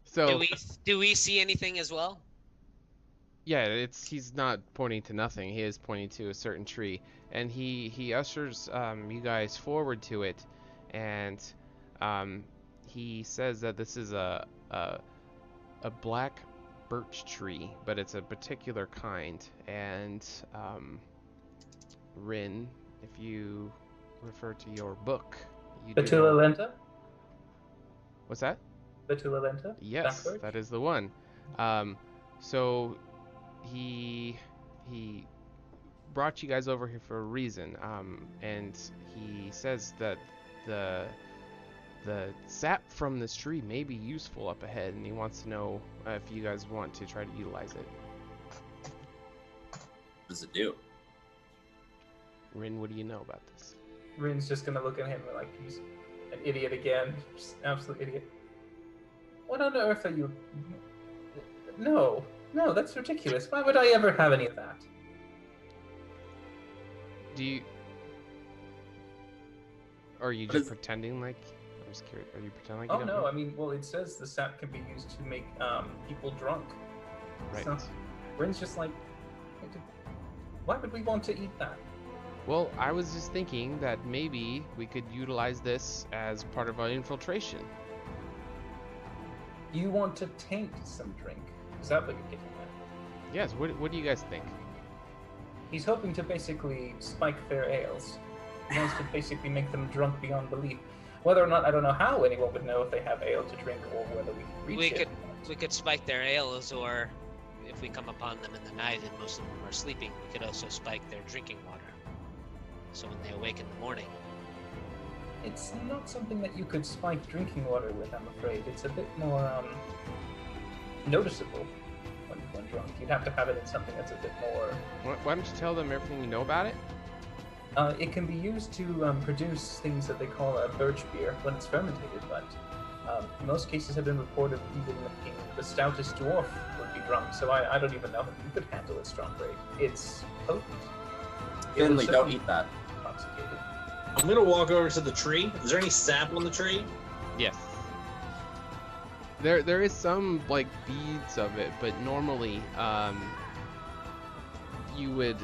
So do we see anything as well? yeah, he's not pointing to nothing. He is pointing to a certain tree, and he ushers you guys forward to it, and he says that this is a black birch tree, but it's a particular kind. And Rin, if you refer to your book, you do Betula know... lenta? What's that? Betula lenta? Yes, Blackbirch? that is the one. So he brought you guys over here for a reason, and he says that the sap from this tree may be useful up ahead, and he wants to know if you guys want to try to utilize it. What does it do? Rin, what do you know about this? Rin's just gonna look at him like he's an idiot again. Just an absolute idiot. What on earth are you... No, that's ridiculous. Why would I ever have any of that? Do you... Are you just pretending like... I'm just curious. Are you pretending like you don't know? I mean, well, it says the sap can be used to make people drunk. Right. So, Rin's just like, why would we want to eat that? Well, I was just thinking that maybe we could utilize this as part of our infiltration. You want to taint some drink? Is that what you're getting at? Yes, what do you guys think? He's hoping to basically spike their ales. He wants to basically make them drunk beyond belief. Whether or not, I don't know how anyone would know if they have ale to drink, or whether we can reach it. We could spike their ales, or if we come upon them in the night and most of them are sleeping, we could also spike their drinking water. So when they awake in the morning... It's not something that you could spike drinking water with, I'm afraid. It's a bit more noticeable when drunk. You'd have to have it in something that's a bit more... Why don't you tell them everything you know about it? It can be used to produce things that they call a birch beer when it's fermented, but most cases have been reported even making the stoutest dwarf would be drunk, so I don't even know if you could handle its strong rate. It's potent. Finley, don't eat that. Intoxicated. I'm gonna walk over to the tree. Is there any sap on the tree? Yes. There is some like beads of it, but normally you would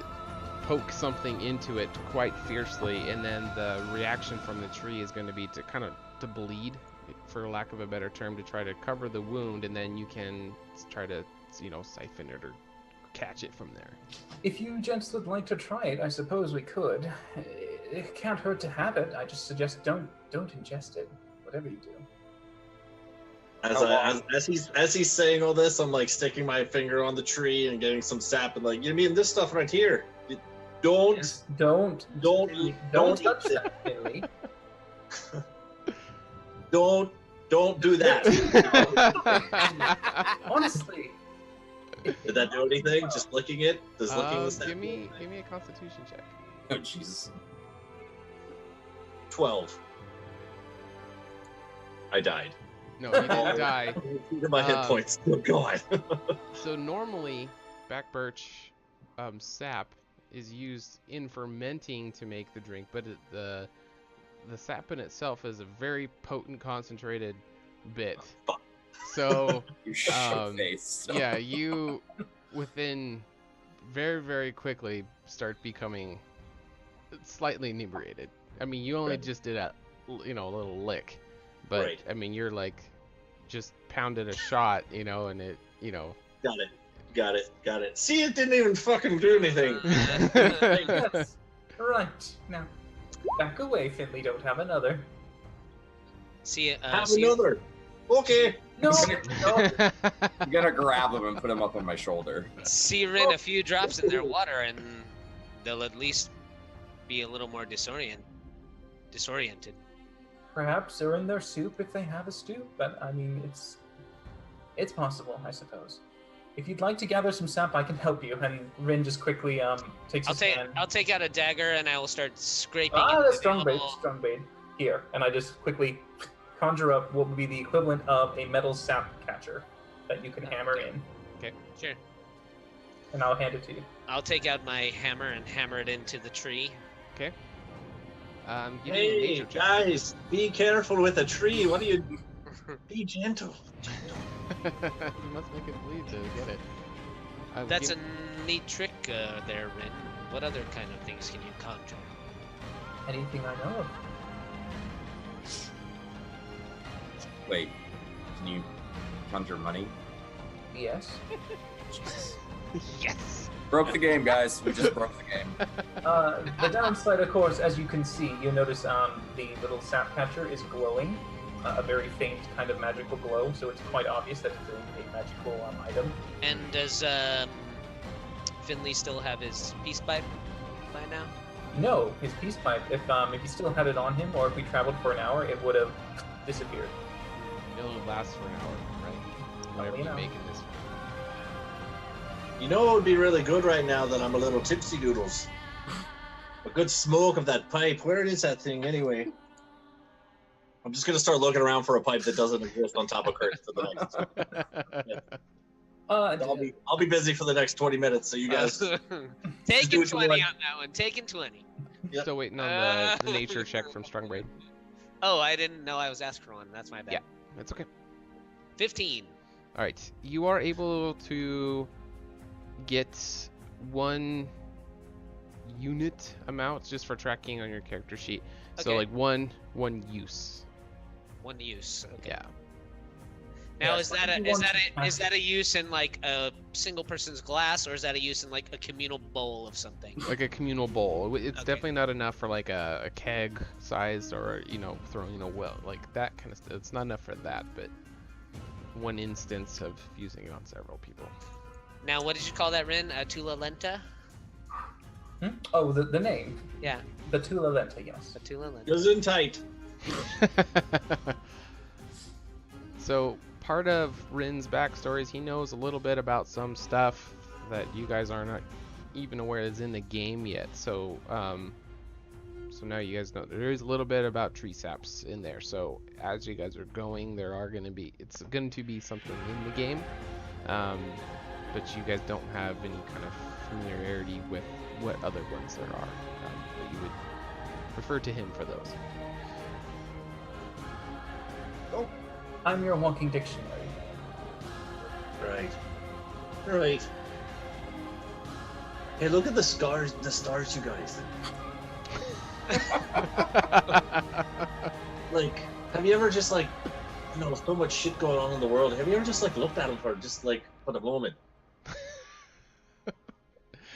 poke something into it quite fiercely, and then the reaction from the tree is going to be to bleed, for lack of a better term, to try to cover the wound, and then you can try to siphon it or catch it from there. If you gents would like to try it, I suppose we could. It can't hurt to have it. I just suggest don't ingest it, whatever you do. As he's saying all this, I'm like sticking my finger on the tree and getting some sap, and like, you mean this stuff right here? Don't touch that, Finley. Don't do that. Honestly. Did that do anything? Just licking it? Does licking the sap? Give me a Constitution check. Oh Jesus. 12. I died. No, you didn't die. My hit points. Oh God. So normally, black birch sap is used in fermenting to make the drink, but the sap in itself is a very potent, concentrated bit. Oh, so, you shit face. Yeah, you within very, very quickly start becoming slightly inebriated. I mean, you only just did a little lick, but right. I mean, you're like just pounded a shot, and it, Got it. See, it didn't even fucking do anything. Yes. Right. Now, back away, Finley. Don't have another. Have another. Okay. No. I'm gonna grab him and put him up on my shoulder. See, Rin, a few drops in their water, and they'll at least be a little more disoriented. Perhaps they're in their soup if they have a stew, but I mean, it's possible, I suppose. If you'd like to gather some sap, I can help you. And Rin just quickly takes his hand. I'll take out a dagger and I will start scraping. That's strong bait. Here, and I just quickly conjure up what would be the equivalent of a metal sap catcher that you can hammer in. Okay, sure. and I'll hand it to you. I'll take out my hammer and hammer it into the tree. Okay. Give me a Hey, nature check. guys, be careful with a tree. What do you... Be gentle. You must make it bleed to get it. That's a neat trick there, Rin. What other kind of things can you conjure? Anything I know of. Wait, can you conjure money? Yes. Yes. Broke the game, guys. We just broke the game. The downside, of course, as you can see, you'll notice the little sap catcher is glowing, a very faint kind of magical glow, so it's quite obvious that it's a magical item. And does Finley still have his peace pipe by now? No, his peace pipe, if he still had it on him, or if we traveled for an hour, it would have disappeared. It'll last for an hour, right? Whatever you make in this. You know what would be really good right now that I'm a little tipsy doodles? A good smoke of that pipe. Where is that thing anyway? I'm just gonna start looking around for a pipe that doesn't exist on top of Kurt for the next. I'll be busy for the next 20 minutes, so you guys. Taking what you 20 want. on that one. Taking 20. Yep. Still waiting on the nature check from Strongbraid. Oh, I didn't know I was asked for one. That's my bad. Yeah, that's okay. 15. All right, you are able to get 1 unit amount just for tracking on your character sheet. So Okay. like one use. 1 use. Okay. Yeah. Now Yeah, is that a use in like a single person's glass, or is that a use in like a communal bowl of something? Like a communal bowl. It's Okay. definitely not enough for like a keg size or throwing well like that kind of stuff. It's not enough for that, but 1 instance of using it on several people. Now, what did you call that, Rin? Tula Lenta? Oh, the name. Yeah, The Tula Lenta, yes. Tula Lenta. Goes in tight. So part of Rin's backstory is he knows a little bit about some stuff that you guys are not even aware is in the game yet. So so now you guys know there is a little bit about tree saps in there. So as you guys are going, it's going to be something in the game, but you guys don't have any kind of familiarity with what other ones there are. But you would refer to him for those. I'm your walking dictionary. Right. Hey, look at the stars, you guys. Like, have you ever just like, so much shit going on in the world. Have you ever just like looked at them for just like for the moment?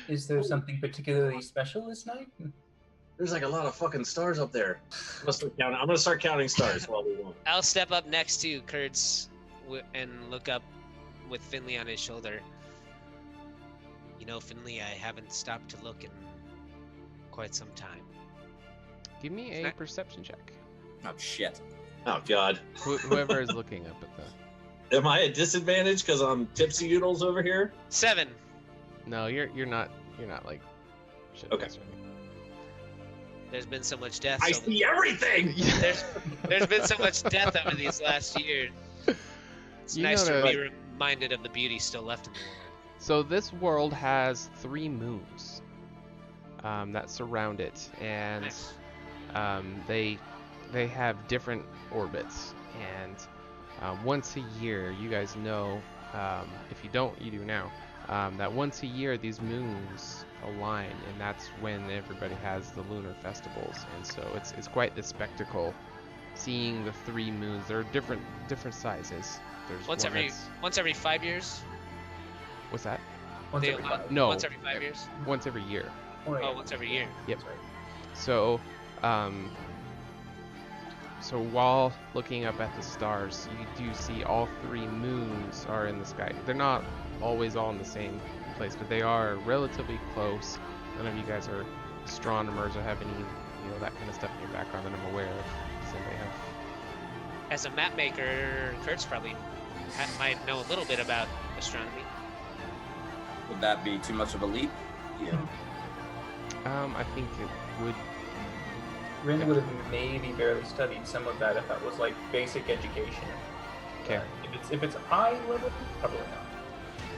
Is there something particularly special this night? There's like a lot of fucking stars up there. I'm gonna start counting stars while we walk. I'll step up next to Kurtz and look up with Finley on his shoulder. Finley, I haven't stopped to look in quite some time. Give me a perception check. Oh, shit. Oh God. Whoever is looking up at the. Am I at disadvantage because I'm tipsy noodles over here? 7. No, you're not like. Shit, Okay. There's been so much death. I see everything. There's been so much death over these last years. It's nice to be reminded of the beauty still left in the world. So this world has 3 moons that surround it, and Nice. they have different orbits. And once a year, you guys know, if you don't, you do now, that once a year these moons align, and that's when everybody has the lunar festivals. And so it's quite the spectacle seeing the 3 moons. They're different sizes. There's Once every 5 years. What's that? Once They every allow- 5. No. Once every 5 years. Once every year. Oh, once every year. Yep. That's right. So, so while looking up at the stars, you do see all 3 moons are in the sky. They're not always all in the same place, but they are relatively close. None of you guys are astronomers or have any, that kind of stuff in your background that I'm aware of. So they have. As a map maker, Kurtz probably might know a little bit about astronomy. Would that be too much of a leap? Yeah. I think it would. Rin would have maybe barely studied some of that if that was like basic education. Okay. If it's high level, probably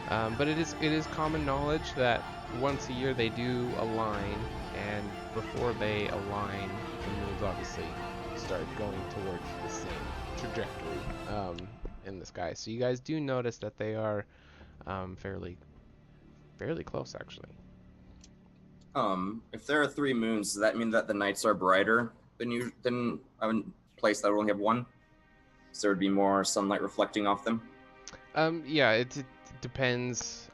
But it is common knowledge that once a year they do align, and before they align, the moons obviously start going towards the same trajectory in the sky. So you guys do notice that they are fairly close, actually. If there are 3 moons, does that mean that the nights are brighter than a place that would only have one? So there would be more sunlight reflecting off them? Yeah, it depends.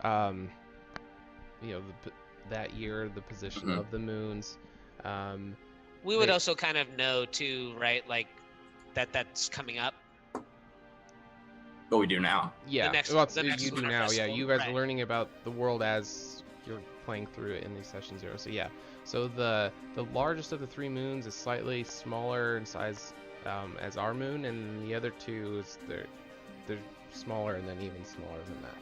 That year, the position of the moons. We would also kind of know too, right? Like that's coming up. What we do now. Yeah, The next you do Lunar now. Festival, Yeah, you guys right. are learning about the world as you're playing through it in these session 0. So yeah, so the largest of the 3 moons is slightly smaller in size as our moon, and the other 2 is they're smaller and then even smaller than that.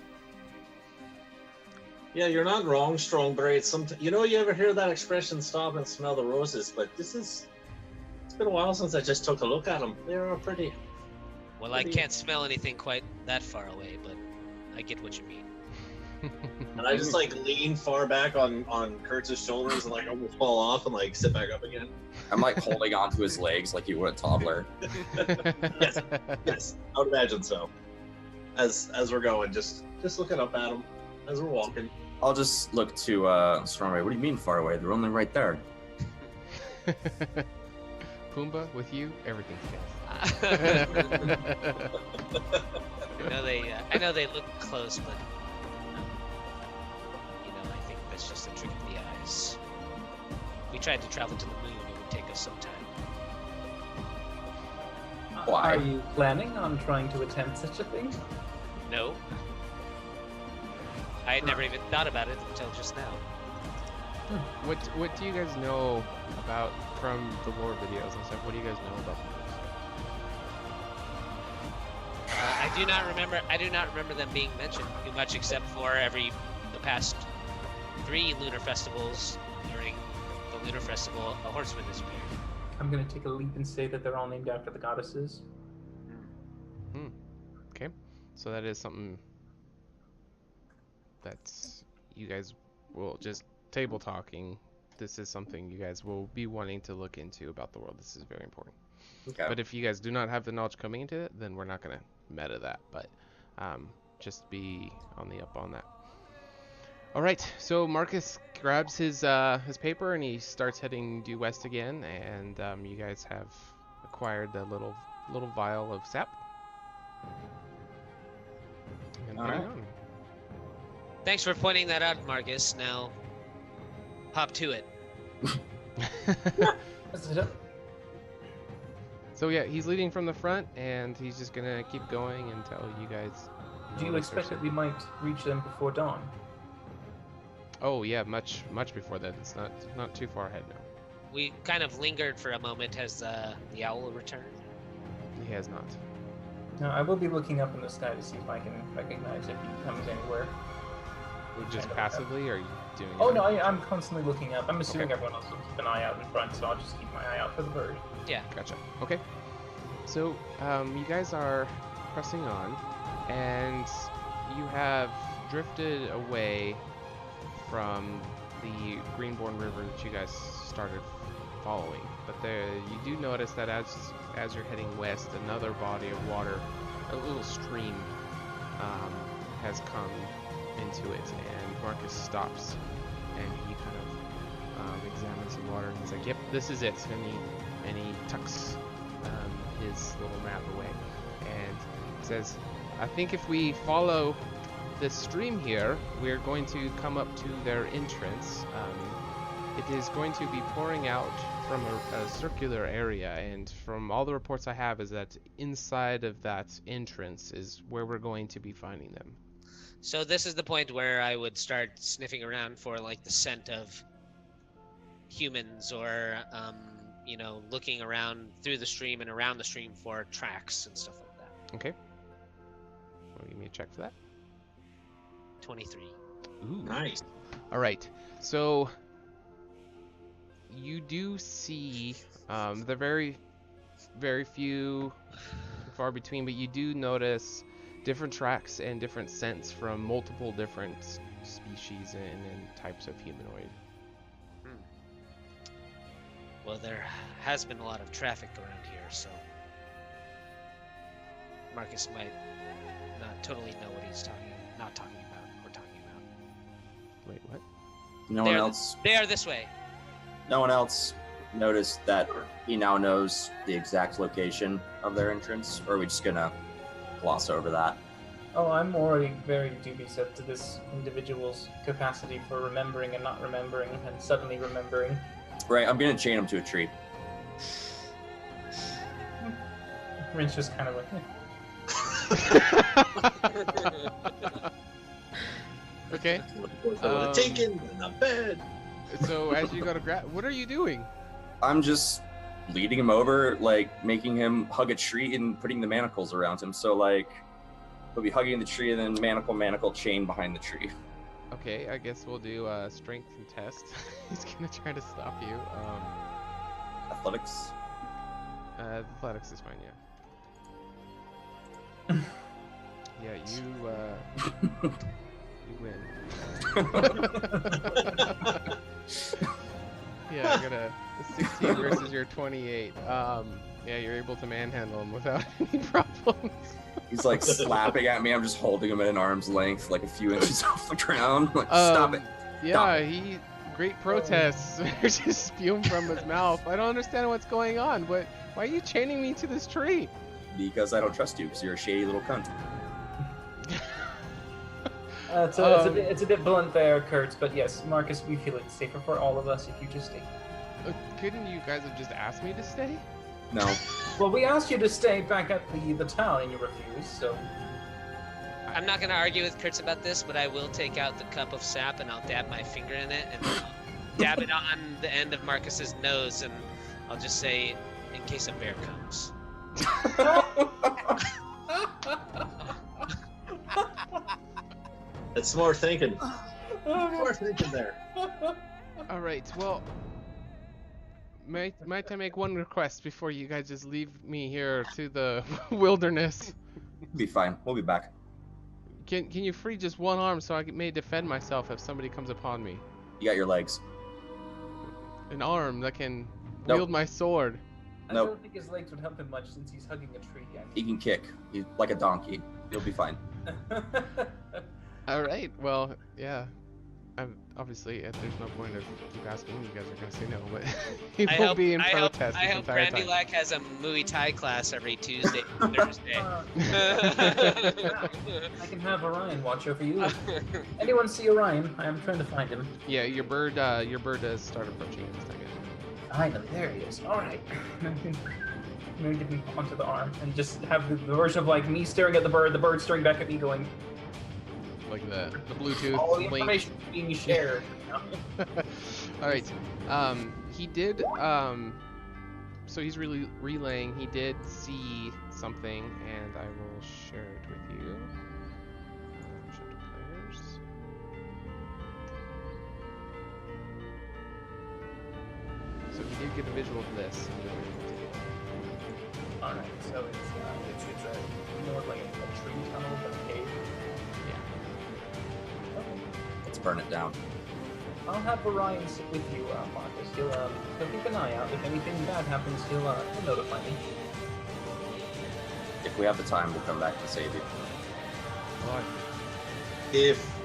Yeah, you're not wrong, Strongbraid. You ever hear that expression, stop and smell the roses? But it's been a while since I just took a look at them. They're pretty. Well, I can't smell anything quite that far away, but I get what you mean. And I just like lean far back on Kurtz's shoulders and like almost fall off and like sit back up again. I'm like holding onto his legs like you would a toddler. Yes, I would imagine so. As we're going, just looking up at them as we're walking. I'll just look to Strongray. What do you mean far away? They're only right there. Pumbaa, with you, everything's good. I know they look close, but I think that's just a trick of the eyes. We tried to travel to the moon; it would take us some time. Why? Are you planning on trying to attempt such a thing? No, I had never even thought about it until just now. What do you guys know about from the lore videos and stuff? What do you guys know about the moons? I do not remember them being mentioned too much, except for the past 3 lunar festivals. During the lunar festival, a horseman has appeared. I'm gonna take a leap and say that they're all named after the goddesses. Okay, so that is something that's you guys will just table talking. This is something you guys will be wanting to look into about the world. This is very important. Okay. But if you guys do not have the knowledge coming into it, then we're not gonna meta that. But just be on the up on that. All right, so Marcus grabs his paper and he starts heading due west again, and you guys have acquired the little vial of sap. And All heading right. on. Thanks for pointing that out, Marcus. Now, hop to it. So yeah, he's leading from the front, and he's just gonna keep going until you guys. Do you notice expect there's that we might reach them before dawn? Oh yeah, much before that. It's not too far ahead now. We kind of lingered for a moment. Has the owl returned? He has not. No, I will be looking up in the sky to see if I can recognize if he comes anywhere. Just passively, or are you doing? Oh it? no, I'm constantly looking up. I'm assuming Okay. everyone else will keep an eye out in front, so I'll just keep my eye out for the bird. Yeah. Gotcha. Okay. So you guys are pressing on, and you have drifted away from the Greenbourne River that you guys started following. But you do notice that as you're heading west, another body of water, a little stream, has come into it, and Marcus stops, and he kind of examines the water, and he's like, "Yep, this is it." And he tucks his little map away, and says, "I think if we follow this stream here, we're going to come up to their entrance. It is going to be pouring out from a circular area, and from all the reports I have is that inside of that entrance is where we're going to be finding them." So this is the point where I would start sniffing around for like the scent of humans, or looking around through the stream and around the stream for tracks and stuff like that. Okay. Well, give me a check for that. 23. Ooh. Nice. All right. So you do see they're very, very few, far between, but you do notice different tracks and different scents from multiple different species and types of humanoid. Well, there has been a lot of traffic around here, so Marcus might not totally know what he's not talking about, or talking about. Wait, what? No one else. They are this way. No one else noticed that he now knows the exact location of their entrance, or are we just gonna gloss over that? Oh, I'm already very dubious as to this individual's capacity for remembering and not remembering, and suddenly remembering. Right, I'm gonna chain him to a tree. Rin's just kind of like, Okay. I would have taken the bed. So as you go to grab, what are you doing? I'm just leading him over, like making him hug a tree and putting the manacles around him. So like, he'll be hugging the tree and then manacle, chain behind the tree. Okay, I guess we'll do a strength and test. He's gonna try to stop you. Athletics. Athletics is fine, yeah. Yeah, you win. Yeah, I got a 16 versus your 28. Yeah, you're able to manhandle him without any problems. He's like slapping at me. I'm just holding him at an arm's length, like a few inches off the ground. Like, stop it. Yeah, Stop. Great protests just spewing from his mouth. I don't understand what's going on. Why are you chaining me to this tree? Because I don't trust you, because you're a shady little cunt. it's a bit blunt there, Kurt, but yes, Marcus, we feel it's safer for all of us if you just stay. Couldn't you guys have just asked me to stay? No. Well, we asked you to stay back at the town and you refused, so... I'm not gonna argue with Kurtz about this, but I will take out the cup of sap and I'll dab my finger in it and dab it on the end of Marcus's nose, and I'll just say, in case a bear comes. That's smart thinking. Smart thinking there. All right. Well, might I make one request before you guys just leave me here to the wilderness? Be fine. We'll be back. Can you free just one arm so I may defend myself if somebody comes upon me? You got your legs. An arm that can Nope. wield my sword. I Nope. don't think his legs would help him much since he's hugging a tree. He can kick. He's like a donkey. You'll be fine. All right. Well, yeah. Obviously, there's no point of keep asking. You guys are gonna say no, but he will be in protest I this hope entire time. Drandalin has a Muay Thai class every Tuesday and Thursday. I can have Orion watch over you. Anyone see Orion? I am trying to find him. Yeah, your bird does start approaching in a second. Find him. There he is. All right. Maybe get him onto the arm and just have the version of like me staring at the bird staring back at me, going. Like the Bluetooth All the link. information being shared. All right. He did. So he's really relaying. He did see something, and I will share it with you. Share to players. So he did get a visual of this. All right. So it's more like a tree tunnel than a cave. Yeah. Okay. Let's burn it down. I'll have Orion sit with you, Marcus. He'll keep an eye out. If anything bad happens, he'll notify me. If we have the time, we'll come back and save you. Well, If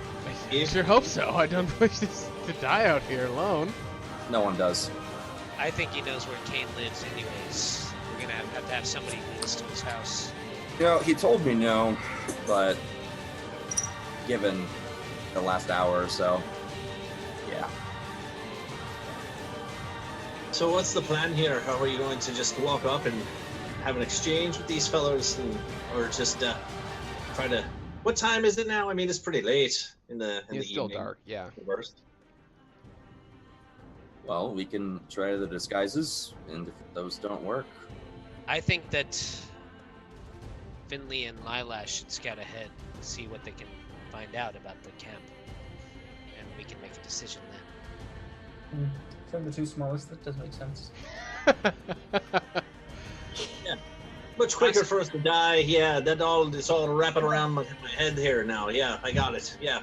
I sure hope so. I don't wish this to die out here alone. No one does. I think he knows where Kane lives anyways. We're gonna have to have somebody lead us to his house. You know, he told me no, but given the last hour or so, yeah. so, what's the plan here? How are you going to just walk up and have an exchange with these fellows, or just try to? What time is it now? I mean, it's pretty late in the It's still evening. dark. Yeah. First. Well, we can try the disguises, and if those don't work, I think that Finley and Lila should scout ahead, see what they can find out about the camp, and we can make a decision then. From the two smallest, that does make sense. Much quicker for us to die. Yeah, it's all wrapping around my head here now. Yeah, I got it. Yeah.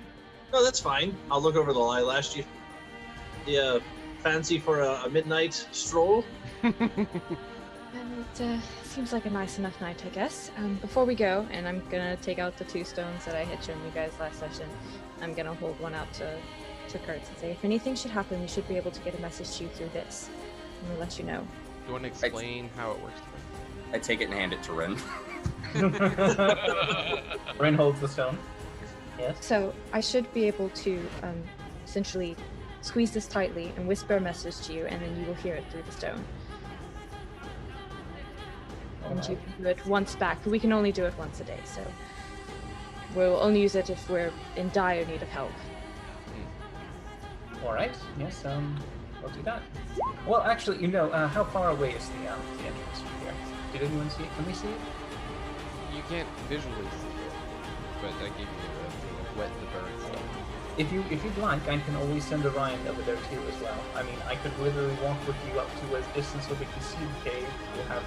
No, that's fine. I'll look over the eyelash. You fancy for a midnight stroll? It seems like a nice enough night, I guess. Before we go, and I'm gonna take out the 2 stones that I had shown you guys last session. I'm gonna hold one out to Kurtz and say, if anything should happen, we should be able to get a message to you through this. I'm gonna let you know. You want to explain how it works? I take it and hand it to Ren. Ren holds the stone. Yes. So I should be able to essentially squeeze this tightly and whisper a message to you, and then you will hear it through the stone. And you can do it once back, but we can only do it once a day, so we'll only use it if we're in dire need of help. All right. Yes. We'll do that. Well, actually, how far away is the entrance from here? Did anyone see it? Can we see it? You can't visually see it, but I gave you the wet the bird stuff. If you'd like, I can always send Orion over there too as well. I mean, I could literally walk with you up to a distance so we can see the cave. We'll have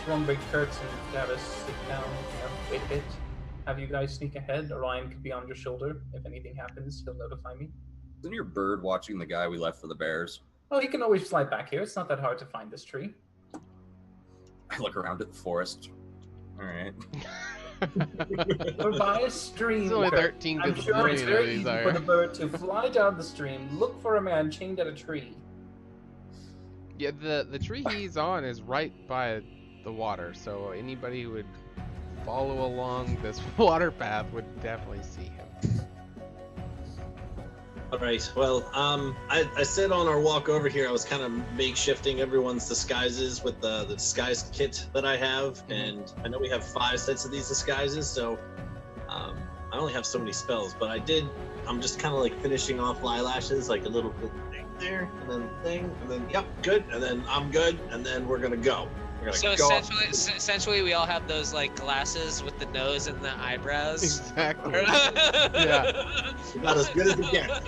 strong big Kurtz and have us sit down, wait a bit. Have you guys sneak ahead. Orion could be on your shoulder. If anything happens, he'll notify me. Isn't your bird watching the guy we left for the bears? Oh, he can always fly back here. It's not that hard to find this tree. I look around at the forest. All right. We're by a stream. There's only Kurt. 13 I'm good sure it's very easy are. for the bird to fly down the stream, look for a man chained at a tree. Yeah, the tree he's on is right by the water, so anybody who would follow along this water path would definitely see him. All right. Well, I said on our walk over here, I was kind of makeshifting everyone's disguises with the disguise kit that I have, and I know we have 5 sets of these disguises, so I only have so many spells, but I'm just kind of like finishing off eyelashes, like a little bit there, and then thing, and then yep, good, and then I'm good, and then we're gonna go. So essentially, we all have those like glasses with the nose and the eyebrows. Exactly. Yeah. About as good as it gets.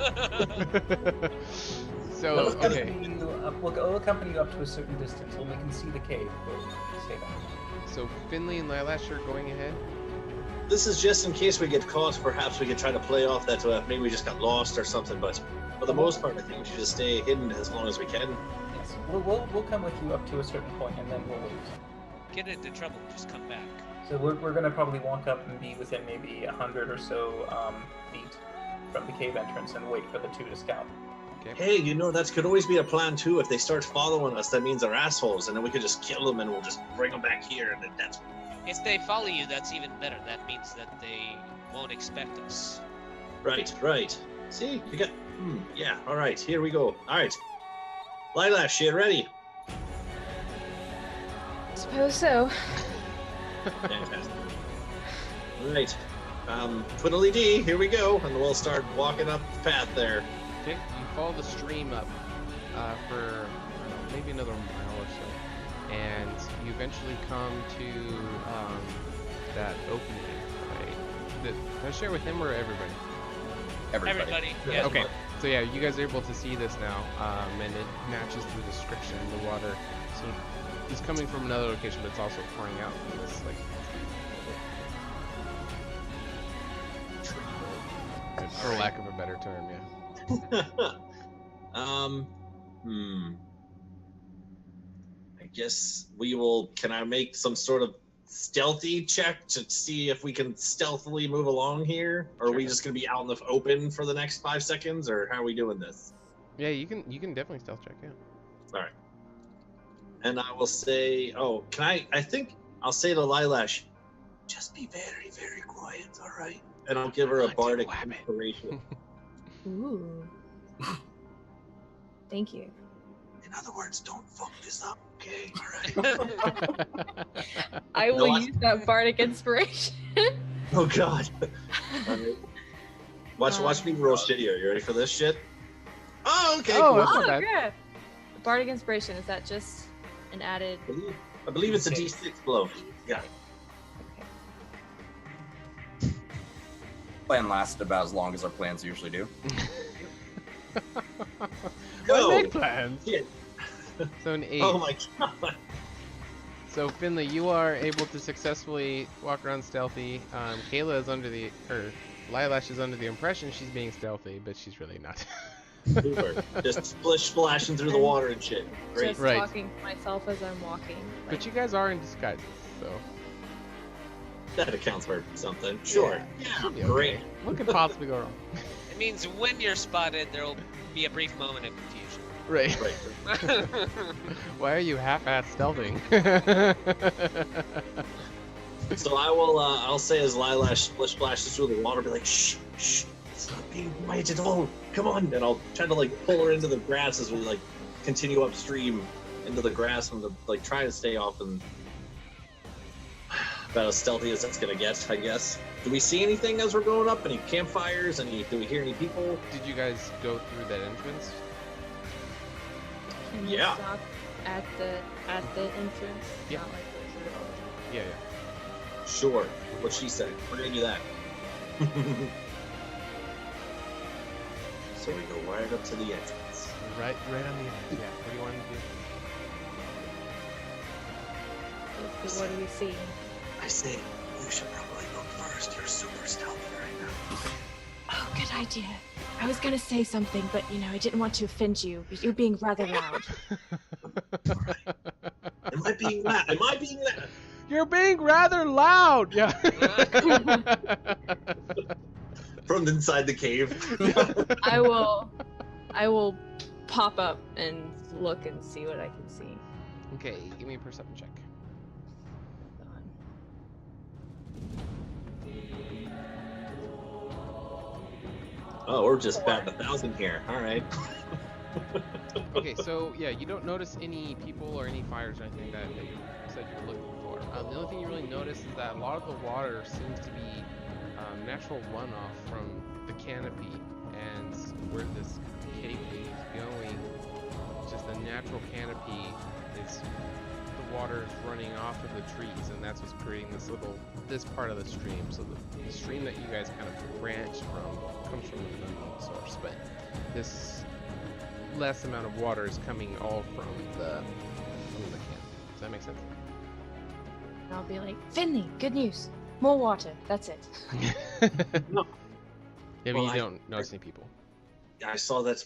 So okay. We'll accompany you up to a certain distance when we can see the cave. We'll stay back. So Finley and Lilash are going ahead. This is just in case we get caught. Perhaps we could try to play off that maybe we just got lost or something. But for the most part, I think we should just stay hidden as long as we can. Yes, we'll come with you up to a certain point, and then we'll leave. Get into trouble, just come back. So we're gonna probably walk up and be within maybe 100 or so feet from the cave entrance and wait for the 2 to scout. Okay. Hey, that could always be a plan too. If they start following us, that means they're assholes, and then we could just kill them and we'll just bring them back here, and then that's. If they follow you, that's even better. That means that they won't expect us. Right. See, you got. Yeah. All right. Here we go. All right. Lilash, you ready? Suppose so. Fantastic. All right. Twiddly-dee, here we go, and we'll start walking up the path there. Okay. You follow the stream up for I don't know, maybe another mile or so, and you eventually come to that opening. Right? Can I share with him or everybody? Everybody. Yeah. Okay. So yeah, you guys are able to see this now, and it matches the description in the water. So he's coming from another location, but it's also pouring out from this like, for lack of a better term, yeah. I guess we will. Can I make some sort of stealthy check to see if we can stealthily move along here, or are we just gonna be out in the open for the next 5 seconds, or how are we doing this? Yeah, you can definitely stealth check, yeah. All right. And I will say, I think I'll say to Lilash, just be very, very quiet, all right? And I'll give her a bardic inspiration. Ooh. Thank you. In other words, don't fuck this up, okay? All right. I will use that bardic inspiration. Oh God. All right. Watch me roll shitty. Are you ready for this shit? Oh, okay. Oh, cool. that's not bad. Good. The bardic inspiration, is that just an added? I believe it's a D6 blow. Yeah. Plan lasted about as long as our plans usually do. Go. What plans? Shit. So an 8. Oh my God. So Finley, you are able to successfully walk around stealthy. Kayla is Lilash is under the impression she's being stealthy, but she's really not. Super. Just splashing through the water and shit. Great. Just Right. talking to myself as I'm walking. But you guys are in disguises, so That accounts for something. Sure. Yeah. should be Great. okay. What could possibly go wrong? It means when you're spotted, there will be a brief moment of confusion. Right. Right. Why are you half-ass stealthing? So I will. I'll say as Lilash splashes through the water, be like, "Shh, shh, it's not being quiet at all. Come on!" And I'll try to like pull her into the grass as we like continue upstream into the grass and like try to stay off and about as stealthy as that's gonna get, I guess. Do we see anything as we're going up? Any campfires? Do we hear any people? Did you guys go through that entrance? Can you Yeah. stop at the entrance? Yeah. Not like those at all. Yeah. Sure. What she said. We're gonna do that. So we go right up to the entrance. Right on the edge. Yeah. What do you want to do? So what do we see? I say you should probably go first. You're super stealthy right now. Oh, good idea. I was gonna say something, but I didn't want to offend you. But you're being rather loud. Am I being loud? Am I being loud? You're being rather loud. Yeah. From inside the cave. I will pop up and look and see what I can see. Okay, give me a perception check. Oh, we're just batting 1,000 here. All right. Okay, so yeah, you don't notice any people or any fires or anything that you said you were looking for. The only thing you really notice is that a lot of the water seems to be natural runoff from the canopy, and where this cave is going, just the natural canopy is the water is running off of the trees, and that's what's creating this part of the stream. So the stream that you guys kind of branch from comes from an unknown source, but this less amount of water is coming all from the canopy. Does that make sense? And I'll be like, Finley, good news. More water. That's it. No. Yeah, Well, you don't notice any people. I saw that